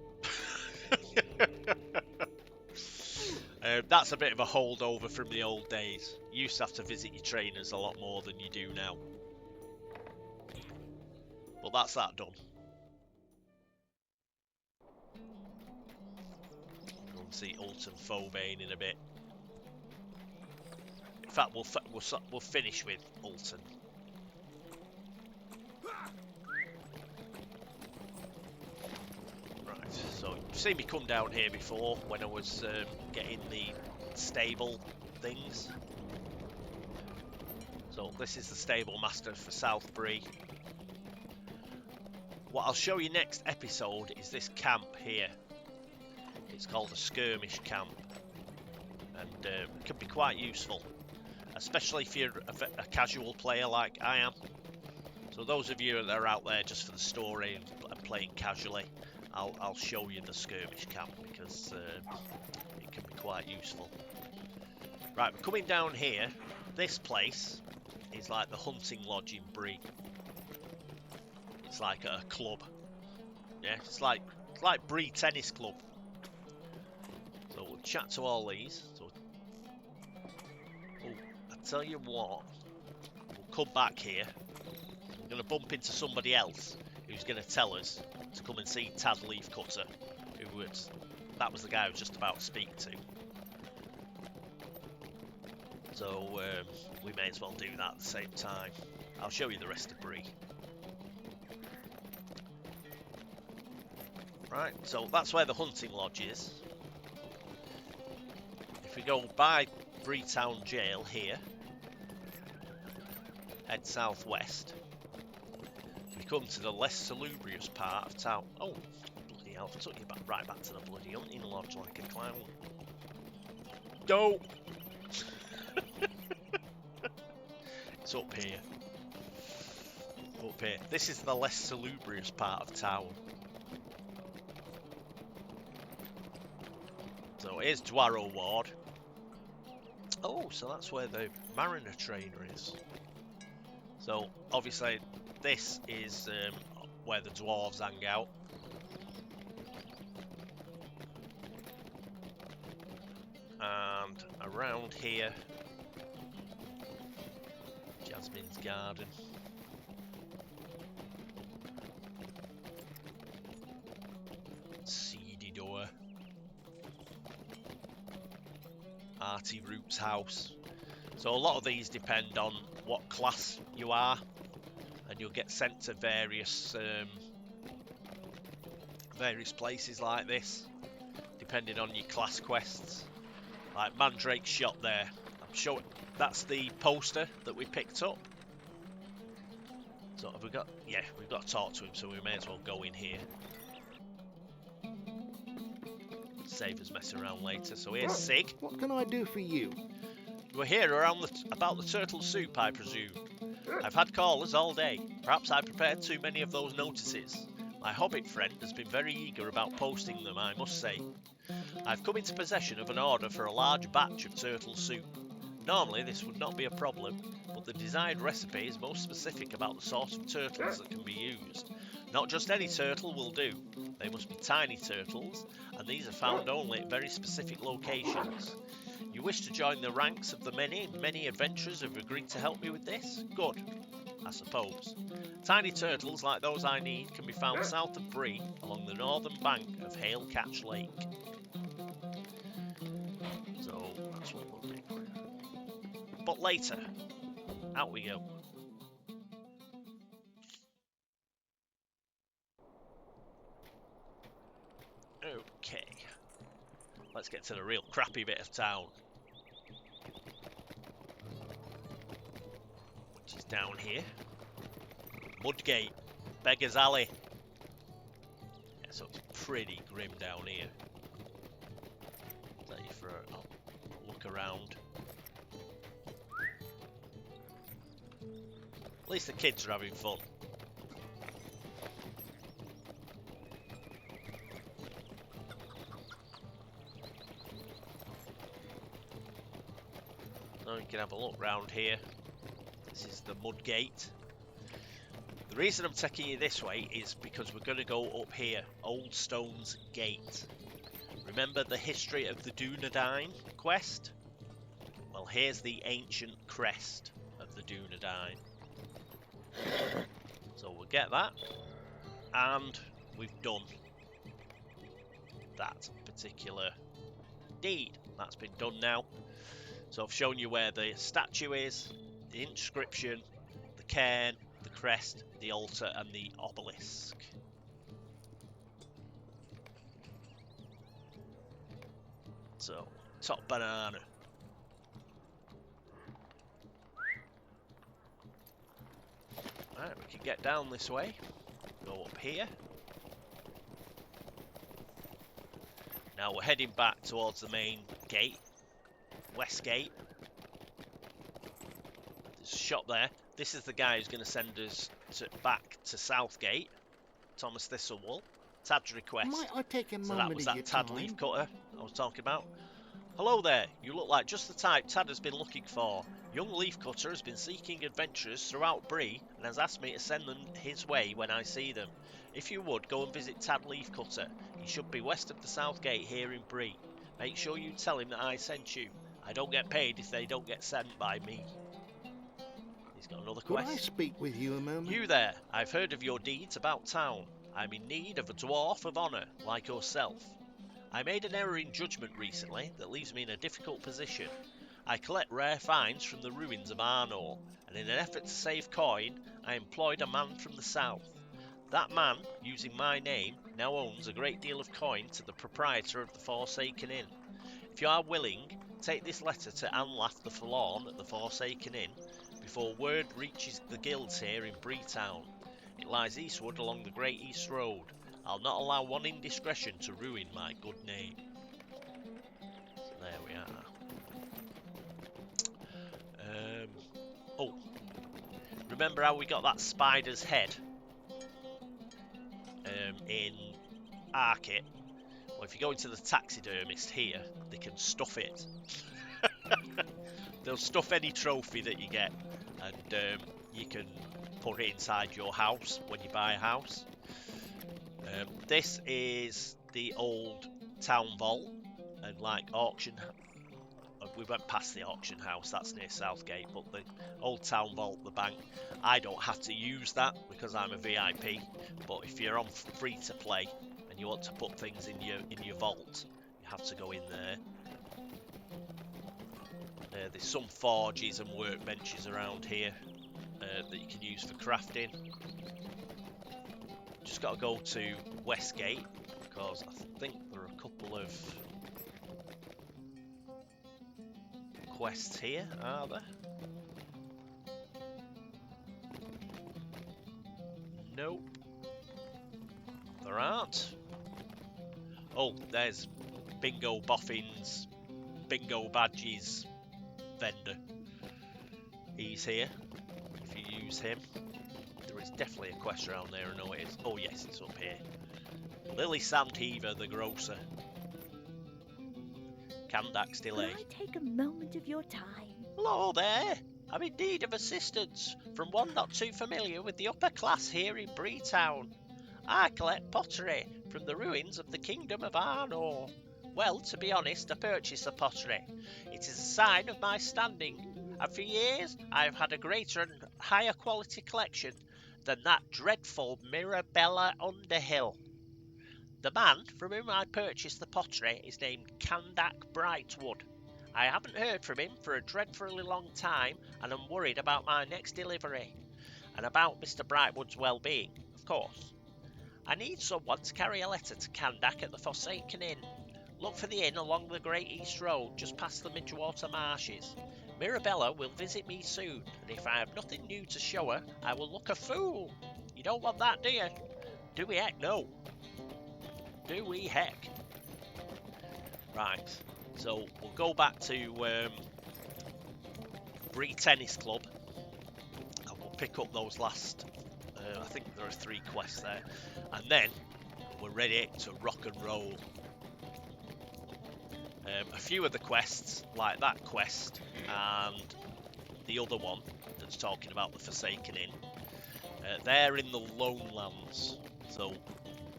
[SPEAKER 1] That's a bit of a holdover from the old days. You used to have to visit your trainers a lot more than you do now. But that's that done. Go and see Ultan Foebane in a bit. In fact, we'll finish with Ultan. Right, so you've seen me come down here before when I was getting the stable things. So this is the stable master for South Bree. What I'll show you next episode is this camp here. It's called a skirmish camp, and it can be quite useful, especially if you're a casual player like I am. So those of you that are out there just for the story and playing casually, I'll show you the skirmish camp because it can be quite useful. Right, we're coming down here. This place is like the hunting lodge in Bree. It's like a club. Yeah, it's like Bree Tennis Club. So we'll chat to all these. So, oh, I tell you what, we'll come back here. We're going to bump into somebody else who's going to tell us to come and see Tad Leafcutter, that was the guy I was just about to speak to. So we may as well do that at the same time. I'll show you the rest of Bree. Right, so that's where the hunting lodge is. If we go by Bree Town Jail here, head southwest, we come to the less salubrious part of town. Oh, bloody hell, I took you right back to the bloody hunting lodge like a clown. Go! It's up here. Up here. This is the less salubrious part of town. So here's Dwarrow Ward. Oh, so that's where the Mariner trainer is. So obviously this is where the dwarves hang out. And around here, Jasmine's garden. Seedy door. Artie Root's house. So a lot of these depend on what class you are, and you'll get sent to various places like this, depending on your class quests. Like Mandrake's shop there. I'm sure that's the poster that we picked up. So have we got? Yeah, we've got to talk to him, so we may as well go in here. save us messing around later. So here's Sig.
[SPEAKER 5] What can I do for you?
[SPEAKER 1] You were here about the turtle soup, I presume. I've had callers all day. Perhaps I prepared too many of those notices. My hobbit friend has been very eager about posting them, I must say. I've come into possession of an order for a large batch of turtle soup. Normally this would not be a problem, but the desired recipe is most specific about the sort of turtles that can be used. Not just any turtle will do. They must be tiny turtles, and these are found only at very specific locations. You wish to join the ranks of the many adventurers who have agreed to help me with this? Good, I suppose. Tiny turtles like those I need can be found south of Bree, along the northern bank of Hale Catch Lake. So, that's what we'll do. But later, out we go. Okay, let's get to the real crappy bit of town, which is down here. Mudgate, Beggar's Alley. Yeah, so it's pretty grim down here. Take you for a look around. At least the kids are having fun. So you can have a look round here. This is the Mudgate. The reason I'm taking you this way is because we're going to go up here, Old Stone's Gate. Remember the history of the Doughnuts quest? Well, here's the ancient crest of the Doughnuts. So we'll get that, and we've done that particular deed. That's been done now. So I've shown you where the statue is, the inscription, the cairn, the crest, the altar, and the obelisk. So, top banana. Right, we can get down this way, go up here. Now we're heading back towards the main gate, West Gate. There's a shop there. This is the guy who's going to send us back to Southgate, Thomas Thistlewool. Tad's request.
[SPEAKER 5] Might I take a
[SPEAKER 1] So that
[SPEAKER 5] moment
[SPEAKER 1] was
[SPEAKER 5] of
[SPEAKER 1] that
[SPEAKER 5] your
[SPEAKER 1] Tad
[SPEAKER 5] time?
[SPEAKER 1] Leafcutter I was talking about. Hello there, you look like just the type Tad has been looking for. Young Leafcutter has been seeking adventurers throughout Bree and has asked me to send them his way when I see them. If you would, go and visit Tad Leafcutter. He should be west of the South Gate here in Bree. Make sure you tell him that I sent you. I don't get paid if they don't get sent by me. He's got another
[SPEAKER 5] Could I
[SPEAKER 1] quest.
[SPEAKER 5] speak with you a moment?
[SPEAKER 1] You there, I've heard of your deeds about town. I'm in need of a dwarf of honour, like yourself. I made an error in judgment recently that leaves me in a difficult position. I collect rare finds from the ruins of Arnor, and in an effort to save coin, I employed a man from the south. That man, using my name, now owns a great deal of coin to the proprietor of the Forsaken Inn. If you are willing, take this letter to Anlaf the Forlorn at the Forsaken Inn, before word reaches the guilds here in Breetown. It lies eastward along the Great East Road. I'll not allow one indiscretion to ruin my good name. So there we are. Oh, remember how we got that spider's head in Arcit? Well, if you go into the taxidermist here, they can stuff it. They'll stuff any trophy that you get, and you can put it inside your house when you buy a house. This is the old town vault and like auction. We went past the auction house, that's near Southgate, but the old town vault, the bank, I don't have to use that because I'm a VIP. But if you're on free to play and you want to put things in your vault, you have to go in there. There's some forges and workbenches around here that you can use for crafting. Just got to go to Westgate because I think there are a couple of quests here, are there? Nope. There aren't. Oh, there's bingo boffins, bingo badges vendor. He's here. If you use him, there is definitely a quest around there. I know it is. Oh yes, it's up here. Lily Sandheaver, the grocer. Kandak's delay.
[SPEAKER 6] Could I take a moment of your time?
[SPEAKER 1] Hello there. I'm in need of assistance from one not too familiar with the upper class here in Bree Town. I collect pottery from the ruins of the Kingdom of Arnor. Well, to be honest, I purchased the pottery. It is a sign of my standing, and for years I have had a greater and higher quality collection than that dreadful Mirabella Underhill. The man from whom I purchased the pottery is named Kandak Brightwood. I haven't heard from him for a dreadfully long time, and I'm worried about my next delivery, and about Mr. Brightwood's well-being, of course. I need someone to carry a letter to Kandak at the Forsaken Inn. Look for the inn along the Great East Road, just past the Midgewater Marshes. Mirabella will visit me soon, and if I have nothing new to show her, I will look a fool. You don't want that, do you? Do we heck? No. Do we heck? Right, so we'll go back to Bree Tennis Club, and we'll pick up those last, I think there are 3 quests there, and then we're ready to rock and roll. A few of the quests, like that quest and the other one that's talking about the Forsaken Inn, they're in the Lone Lands, so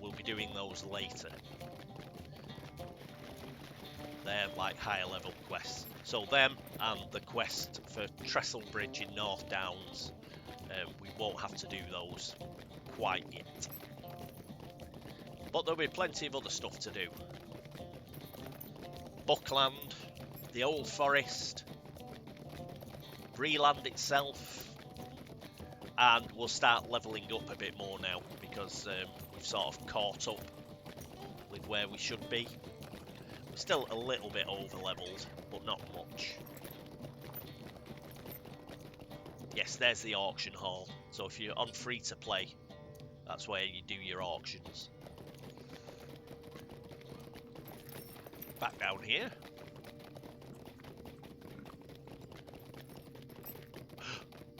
[SPEAKER 1] we'll be doing those later. They're like higher level quests. So them and the quest for Trestle Bridge in North Downs, we won't have to do those quite yet. But there'll be plenty of other stuff to do. Buckland, the Old Forest, Breeland itself, and we'll start levelling up a bit more now because we've sort of caught up with where we should be. We're still a little bit over leveled, but not much. Yes, there's the auction hall. So if you're on free to play, that's where you do your auctions. Back down here.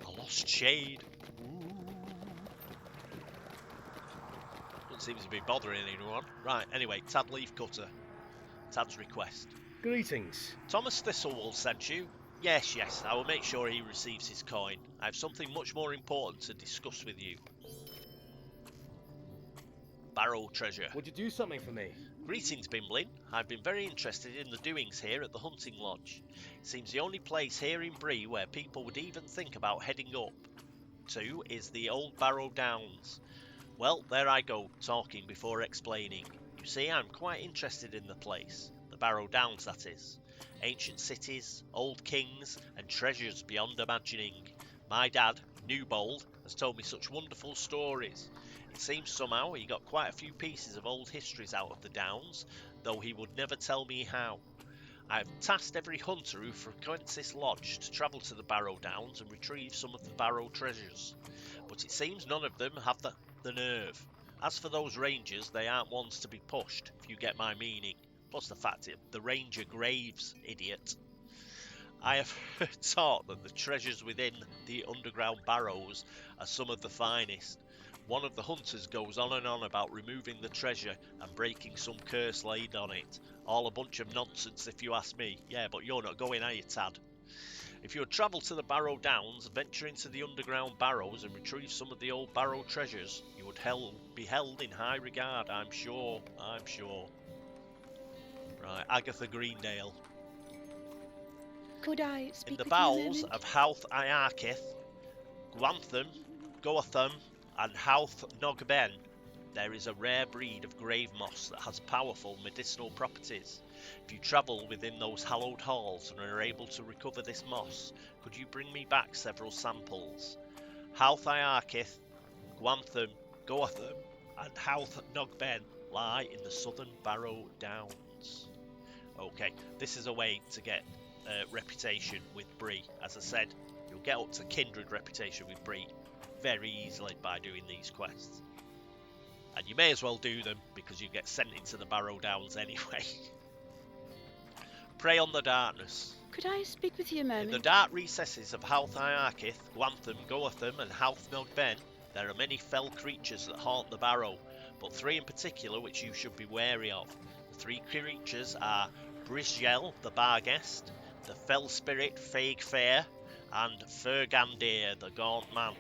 [SPEAKER 1] A lost shade. Ooh. Doesn't seem to be bothering anyone. Right, anyway, Tad Leafcutter. Tad's request.
[SPEAKER 7] Greetings.
[SPEAKER 1] Thomas Thistlewall sent you. Yes, I will make sure he receives his coin. I have something much more important to discuss with you. Barrow treasure.
[SPEAKER 7] Would you do something for me?
[SPEAKER 1] Greetings, Bimblin. I've been very interested in the doings here at the hunting lodge. It seems the only place here in Bree where people would even think about heading up to is the old Barrow Downs. Well, there I go, talking before explaining. You see, I'm quite interested in the place. The Barrow Downs, that is. Ancient cities, old kings, and treasures beyond imagining. My dad, Newbold, has told me such wonderful stories. It seems somehow he got quite a few pieces of old histories out of the Downs, though he would never tell me how. I have tasked every hunter who frequents this lodge to travel to the Barrow Downs and retrieve some of the Barrow treasures, but it seems none of them have the nerve. As for those rangers, they aren't ones to be pushed, if you get my meaning. Plus the fact that the ranger graves, idiot. I have heard taught that the treasures within the underground barrows are some of the finest. One of the hunters goes on and on about removing the treasure and breaking some curse laid on it. All a bunch of nonsense if you ask me. Yeah, but you're not going, are you, Tad? If you would travel to the Barrow Downs, venture into the underground barrows and retrieve some of the old Barrow treasures, you would be held in high regard, I'm sure. Right, Agatha Greendale.
[SPEAKER 4] Could I speak
[SPEAKER 1] In the
[SPEAKER 4] with you a
[SPEAKER 1] bowels
[SPEAKER 4] moment?
[SPEAKER 1] of Howth Iarkith, Gwantham, Goatham, and Howth Nogben, there is a rare breed of grave moss that has powerful medicinal properties. If you travel within those hallowed halls and are able to recover this moss, could you bring me back several samples? Howth Iarkith, Gwantham, Goatham, and Howth Nogben lie in the southern Barrow Downs. Okay, this is a way to get reputation with Bree. As I said, you'll get up to kindred reputation with Bree very easily by doing these quests. And you may as well do them because you get sent into the Barrow Downs anyway. prey on the darkness.
[SPEAKER 4] Could I speak with you a
[SPEAKER 1] In
[SPEAKER 4] moment?
[SPEAKER 1] the dark recesses of Howth Iarkith, Gwantham, Goatham, and Howth Mogben, there are many fell creatures that haunt the Barrow, but 3 in particular which you should be wary of. The 3 creatures are Brisgel, the Barghest, the fell spirit Faig Fair, and Fergandir, the Gaunt Man.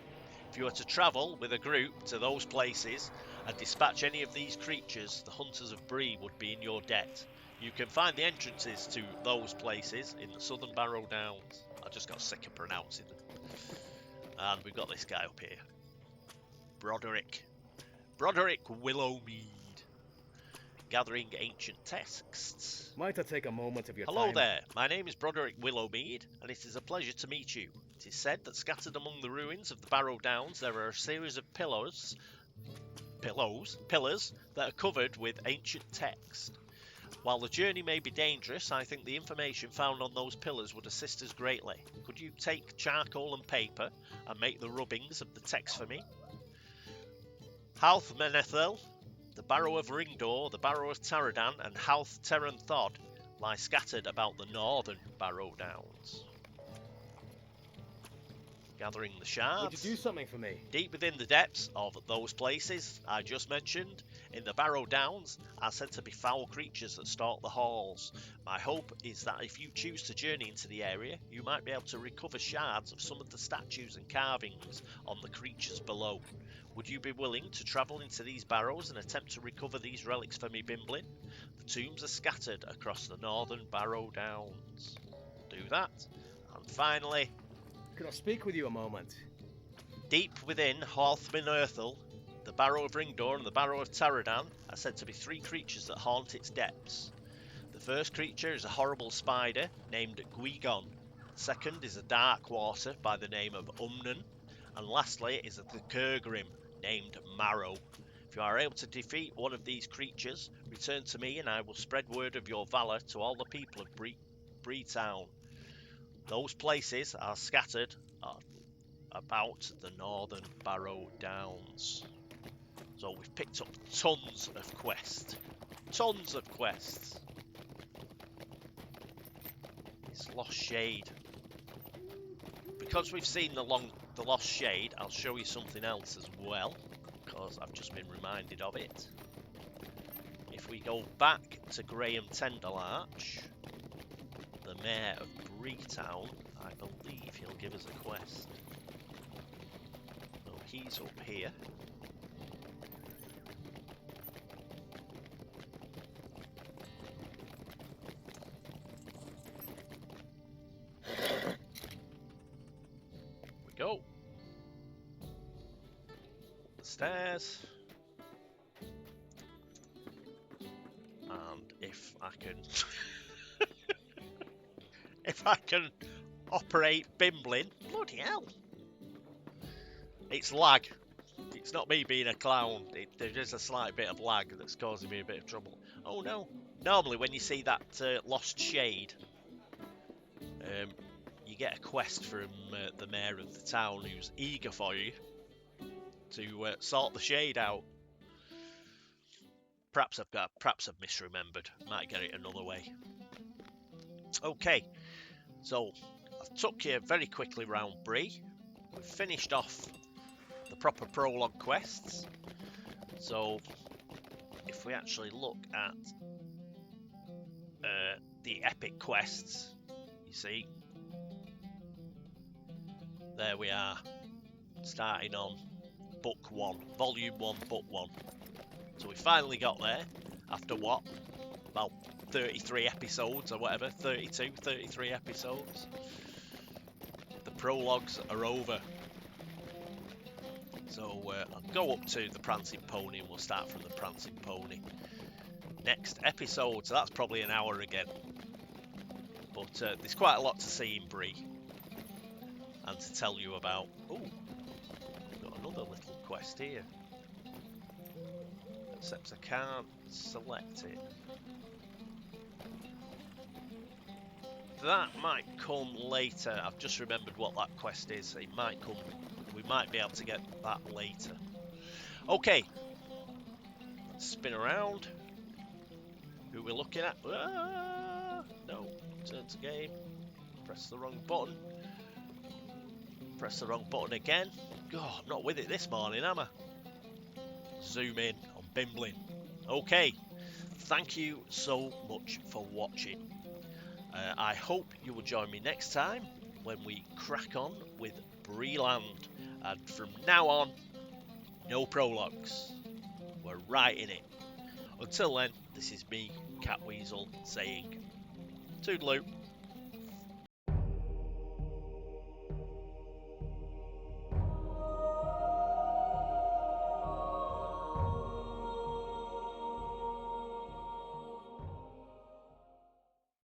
[SPEAKER 1] If you were to travel with a group to those places and dispatch any of these creatures, the Hunters of Bree would be in your debt. You can find the entrances to those places in the Southern Barrow Downs. I just got sick of pronouncing them. And we've got this guy up here. Broderick Willowmead. Gathering ancient texts.
[SPEAKER 7] Might I take a moment of your time?
[SPEAKER 1] Hello there, my name is Broderick Willowmead, and it is a pleasure to meet you. It is said that scattered among the ruins of the Barrow Downs there are a series of pillars that are covered with ancient text. While the journey may be dangerous, I think the information found on those pillars would assist us greatly. Could you take charcoal and paper and make the rubbings of the text for me? Howth Menethil, the Barrow of Ringdor, the Barrow of Taradan, and Howth Terenthod lie scattered about the northern Barrow Downs. Gathering the shards.
[SPEAKER 7] Would you do something for me?
[SPEAKER 1] Deep within the depths of those places I just mentioned, in the Barrow Downs, are said to be foul creatures that stalk the halls. My hope is that if you choose to journey into the area, you might be able to recover shards of some of the statues and carvings on the creatures below. Would you be willing to travel into these barrows and attempt to recover these relics for me, Bimblin? The tombs are scattered across the northern Barrow Downs. Do that. And finally,
[SPEAKER 7] Could I speak with you a moment?
[SPEAKER 1] deep within Howth-Menethil, the Barrow of Ringdor and the Barrow of Taradan are said to be 3 creatures that haunt its depths. The first creature is a horrible spider named Guigon. The second is a dark water by the name of Umnan. And lastly is the Kurgrim named Marrow. If you are able to defeat one of these creatures, return to me and I will spread word of your valour to all the people of Bree Town. Those places are scattered about the northern Barrow Downs. So we've picked up tons of quests. Tons of quests. It's Lost Shade. Because we've seen the Lost Shade, I'll show you something else as well, because I've just been reminded of it. If we go back to Graham Tenderlarch, the Mayor of Bree Town, I believe he'll give us a quest. So he's up here. Go. The stairs. And if I can if I can operate Bimblin, bloody hell. It's lag. It's not me being a clown. There is a slight bit of lag that's causing me a bit of trouble. Oh no. Normally when you see that Lost Shade, you get a quest from the mayor of the town who's eager for you to sort the shade out. Perhaps I've misremembered. Might get it another way. Okay, so I've took you very quickly round Bree. We've finished off the proper prologue quests. So if we actually look at the epic quests, you see, there we are, starting on Book 1, Volume 1, Book 1. So we finally got there, after what, about 33 episodes or whatever, 32, 33 episodes. The prologues are over. So I'll go up to the Prancing Pony and we'll start from the Prancing Pony. Next episode, so that's probably an hour again. But there's quite a lot to see in Bree and to tell you about. Oh, we've got another little quest here. Except I can't select it. That might come later. I've just remembered what that quest is. It might come. We might be able to get that later. Okay. Let's spin around. Who we're looking at? No. Return to game. Press the wrong button. Press the wrong button again. God, I'm not with it this morning, am I? Zoom in on Bimblin. Okay, thank you so much for watching. I hope you will join me next time when we crack on with Bree Land. And from now on, no prologues. We're right in it. Until then, this is me, Cat Weasel, saying toodaloo.